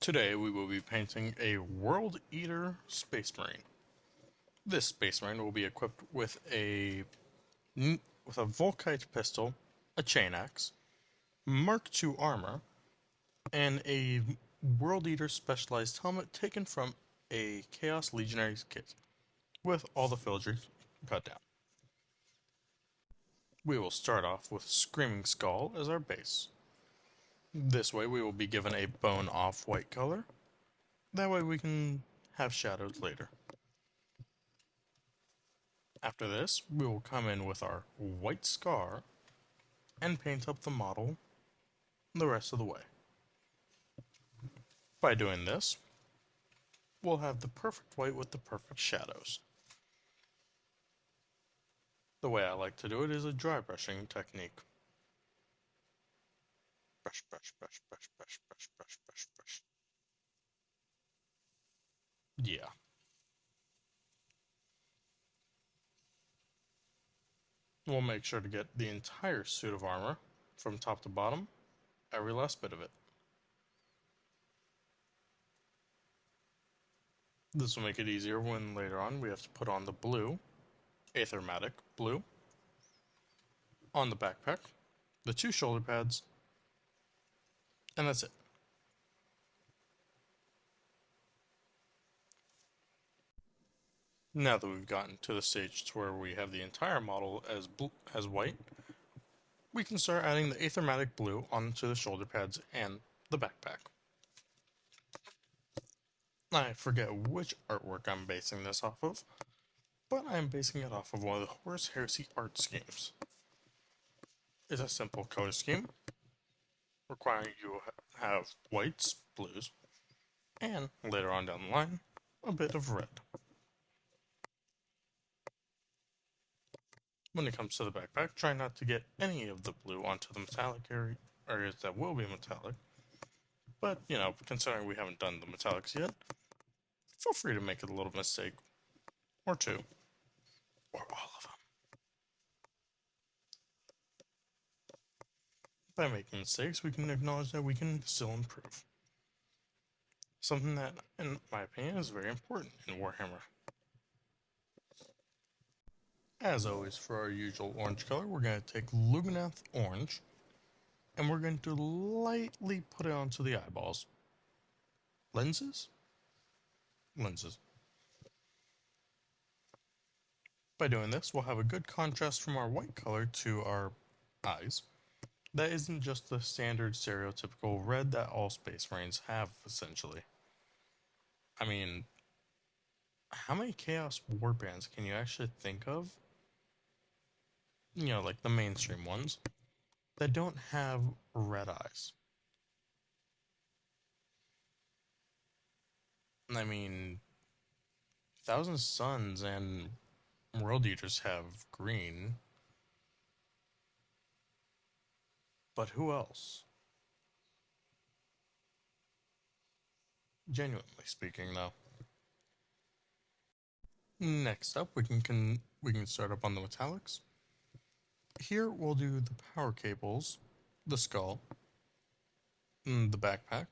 Today we will be painting a World Eater Space Marine. This Space Marine will be equipped with a Volkite pistol, a chain axe, Mark II armor, and a World Eater specialized helmet taken from a Chaos Legionaries kit, with all the filigree cut down. We will start off with Screaming Skull as our base. This way we will be given a bone off-white color. That way we can have shadows later. After this, we will come in with our white scar and paint up the model the rest of the way. By doing this, we'll have the perfect white with the perfect shadows. The way I like to do it is a dry brushing technique. Brush, brush, brush, brush, brush, brush, brush, brush, brush. Yeah. We'll make sure to get the entire suit of armor, from top to bottom, every last bit of it. This will make it easier when later on we have to put on the blue, Aethermatic blue, on the backpack, the two shoulder pads, and that's it. Now that we've gotten to the stage to where we have the entire model as white, we can start adding the Aethermatic blue onto the shoulder pads and the backpack. I forget which artwork I'm basing this off of, but I'm basing it off of one of the Horus Heresy art schemes. It's a simple color scheme, requiring you to have whites, blues, and later on down the line, a bit of red. When it comes to the backpack, try not to get any of the blue onto the metallic areas that will be metallic. But, considering we haven't done the metallics yet, feel free to make a little mistake. Or two. Or all of them. By making mistakes, we can acknowledge that we can still improve. Something that, in my opinion, is very important in Warhammer. As always, for our usual orange color, we're going to take Luminath Orange, and we're going to lightly put it onto the eyeballs. Lenses? Lenses. By doing this, we'll have a good contrast from our white color to our eyes. That isn't just the standard stereotypical red that all Space Marines have, essentially. I mean, how many Chaos Warbands can you actually think of? Like the mainstream ones, that don't have red eyes. I mean, Thousand Suns and World Eaters have green, but who else? Genuinely speaking, though. Next up, we can start up on the metallics. Here we'll do the power cables, the skull, the backpack,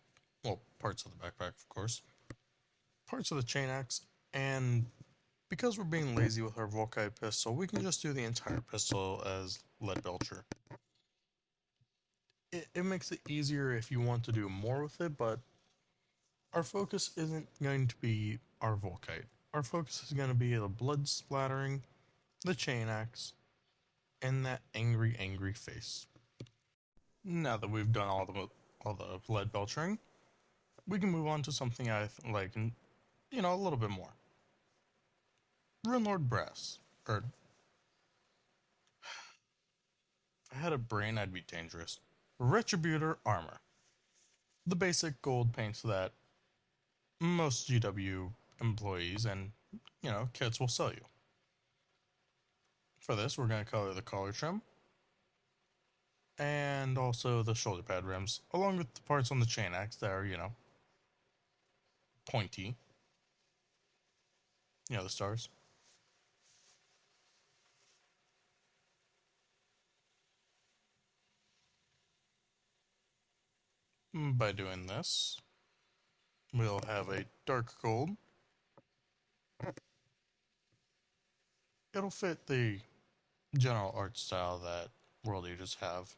well, parts of the backpack, of course, parts of the chain axe, and because we're being lazy with our Volkite pistol, we can just do the entire pistol as lead belcher. It makes it easier if you want to do more with it, but our focus isn't going to be our Volkite. Our focus is going to be the blood splattering, the chain axe, and that angry, angry face. Now that we've done all the lead belchering, we can move on to something I like, a little bit more. Runelord Brass, or if I had a brain, I'd be dangerous. Retributor Armor, the basic gold paints that most GW employees and kits will sell you. For this, we're going to color the collar trim and also the shoulder pad rims, along with the parts on the chain axe that are, pointy. The stars. By doing this, We'll have a dark gold. It'll fit the general art style that World Eaters have.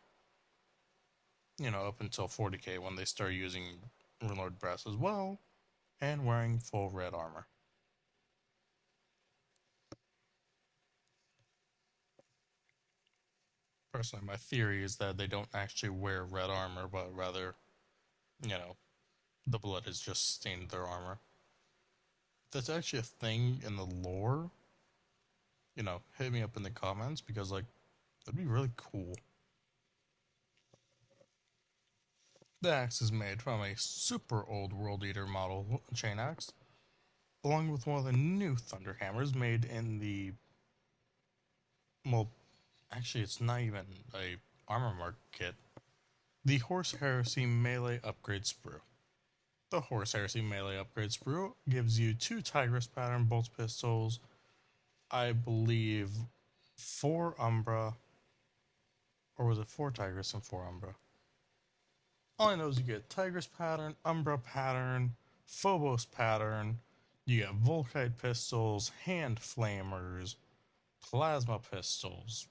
Up until 40k when they start using Runelord Brass as well, and wearing full red armor. Personally, my theory is that they don't actually wear red armor, but rather, you know, the blood has just stained their armor. If that's actually a thing in the lore, hit me up in the comments because, like, that'd be really cool. The axe is made from a super old World Eater model chain axe, along with one of the new Thunder Hammers made in the. Well, actually, it's not even a armor mark kit. The Horse Heresy Melee Upgrade Sprue. The Horse Heresy Melee Upgrade Sprue gives you 2 Tigress pattern bolt pistols, I believe 4 Umbra, or was it 4 Tigress and 4 Umbra? All I know is you get Tigress pattern, Umbra pattern, Phobos pattern, you get Volkite pistols, Hand Flamers, Plasma pistols,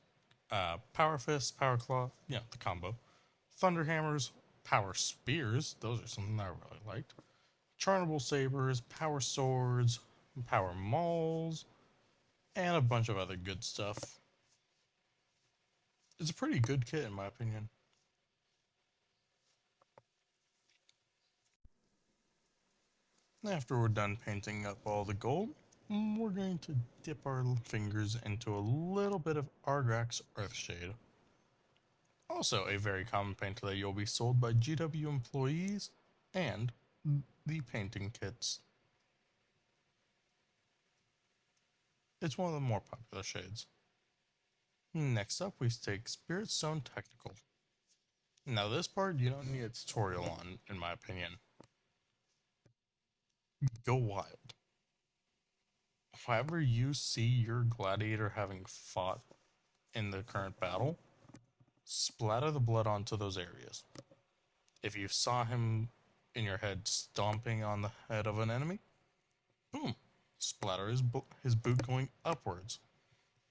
Power Fist, Power Claw, the combo, Thunder Hammers, Power Spears, those are something I really liked, Charnable Sabers, Power Swords, Power Mauls, and a bunch of other good stuff. It's a pretty good kit in my opinion. After we're done painting up all the gold, we're going to dip our fingers into a little bit of Argrax Earthshade. Also a very common paint that you'll be sold by GW employees and the painting kits. It's one of the more popular shades. Next up, we take Spirit Stone Technical. Now this part you don't need a tutorial on, in my opinion. Go wild. However you see your gladiator having fought in the current battle, splatter the blood onto those areas. If you saw him in your head stomping on the head of an enemy, boom, splatter his boot going upwards.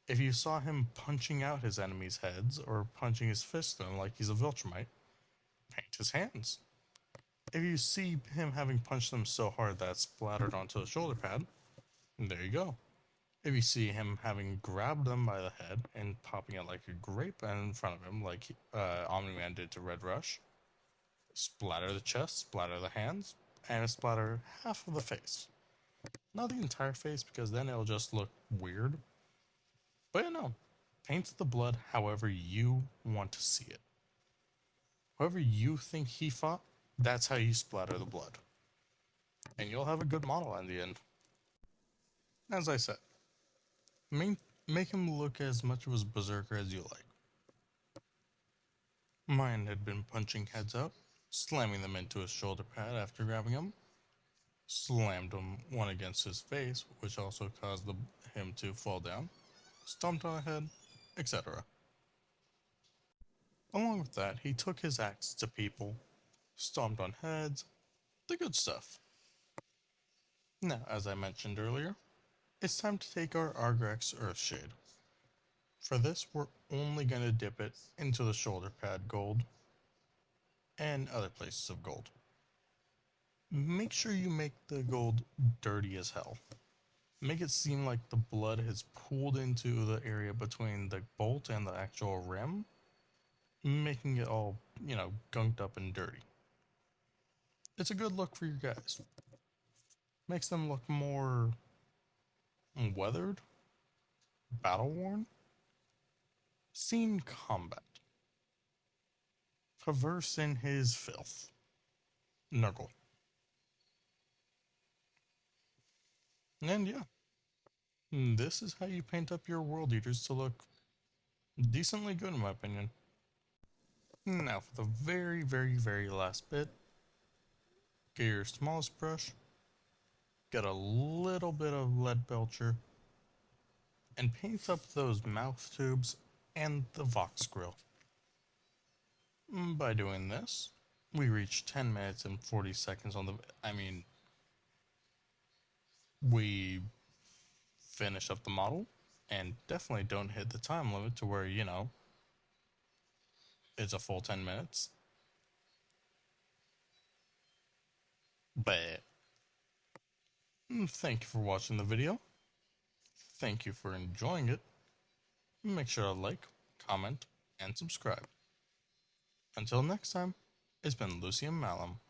If you saw him punching out his enemies' heads or punching his fist in them like he's a Viltrumite, paint his hands. If you see him having punched them so hard that it's splattered onto the shoulder pad, there you go. If you see him having grabbed them by the head and popping it like a grape in front of him, like Omni-Man did to Red Rush, splatter the chest, splatter the hands, and splatter half of the face. Not the entire face, because then it'll just look weird. But paint the blood however you want to see it. However you think he fought, that's how you splatter the blood. And you'll have a good model in the end. As I said, make him look as much of a berserker as you like. Mine had been punching heads out, slamming them into his shoulder pad after grabbing him, slammed him one against his face, which also caused him to fall down, stomped on a head, etc. Along with that, he took his axe to people, stomped on heads, the good stuff. Now, as I mentioned earlier, it's time to take our Argrax Earthshade. For this, we're only going to dip it into the shoulder pad gold and other places of gold. Make sure you make the gold dirty as hell. Make it seem like the blood has pooled into the area between the bolt and the actual rim, making it all, gunked up and dirty. It's a good look for your guys. Makes them look more weathered, battle-worn, seen combat. Perverse in his filth. Nurgle. And yeah, this is how you paint up your World Eaters to look decently good in my opinion. Now for the very, very, very last bit, get your smallest brush, get a little bit of lead belcher, and paint up those mouth tubes and the Vox grill. By doing this, we reach 10 minutes and 40 seconds on the, We finish up the model and definitely don't hit the time limit to where, it's a full 10 minutes. But thank you for watching the video. Thank you for enjoying it. Make sure to like, comment, and subscribe. Until next time, it's been Lucian Malum.